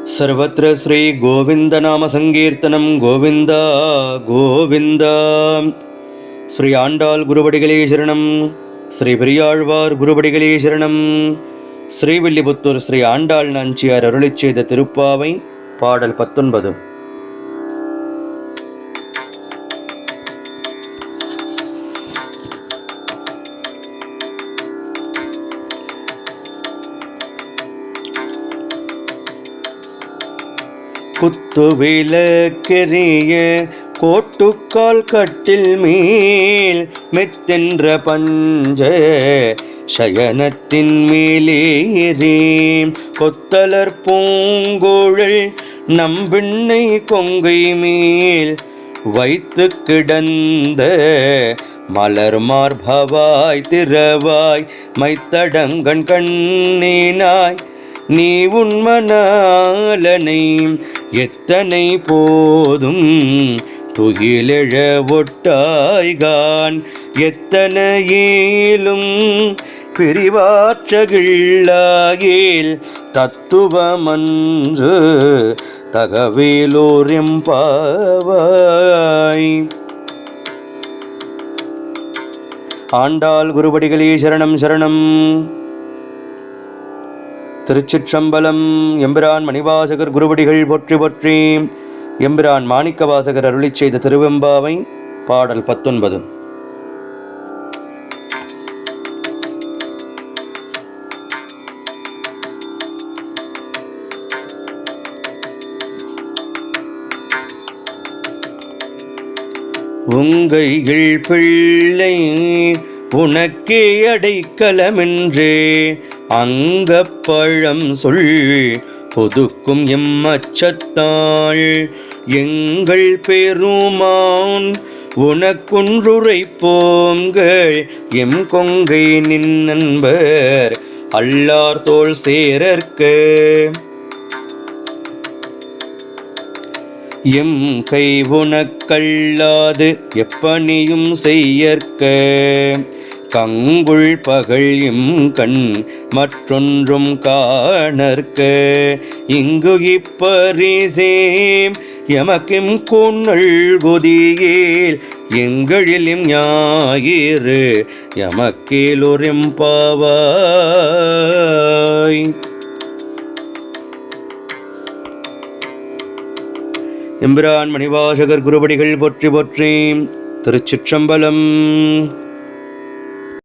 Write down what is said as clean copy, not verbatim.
सर्वत्र श्री गोविंद नाम संकीर्तनम गोविंदा गोविंदा। श्री आंडाल गुरुवडिगले शरणम, श्री பெரியாழ்வார் குருவடிகளே சரணம். ஸ்ரீவில்லிபுத்தூர் ஸ்ரீ ஆண்டாள் நாச்சியார் அருளிச் செய்த திருப்பாவை பாடல் 19. குத்து விளக்கெரிய கோட்டுக்கால் கட்டில் மேல் மெத்தென்ற பஞ்ச சயனத்தின் மேலேறி கொத்தலர் பூங்குழல் நம்பிண்ணை கொங்கை மேல் வைத்து கிடந்த மலர் மார்பவாய் திரவாய் மைத்தடங்கண் கண்ணினாய் நீ உன்மனாலனை எத்தனை போதும் துகிலெழ ஒட்டாய்கான் எத்தனையிலும் பிரிவாற்றகில்லாயில் தத்துவமன்று தகவேலோர் எம்பாவாய். ஆண்டாள் குருவடிகளே சரணம் சரணம். திருச்சிற்றம்பலம். எம்பிரான் மணிவாசகர் குருவடிகள் போற்றி போற்றி. எம்பிரான் மாணிக்கவாசகர் அருளிச் செய்த திருவெம்பாவை பாடல் 19. உங்கைகள் பிள்ளை உனக்கே அடைக்கலமென்றே அங்கப்பழம் சொல் பொதுக்கும் எம்மச்சத்தாள் எங்கள் பெருமான் உனக்குன்றுரைப்போங்கள் எம் கொங்கை நின் நண்பர் அல்லார் தோள் சேரற்க எம் கை உனக்கல்லாது எப்பணியும் செய்யற்க கங்குள் பகல் எம் கண் மற்றொன்றும் காணற்க இங்கு இப்பரிசேம் எமக்கெம் கூண்ணல் குதியேல் எங்களிலும் ஞாயிறு எமக்கேலோர் எம்பாவாய். எம்பிரான் மணிவாசகர் குருவடிகள் போற்றி போற்றி. திருச்சிற்றம்பலம்.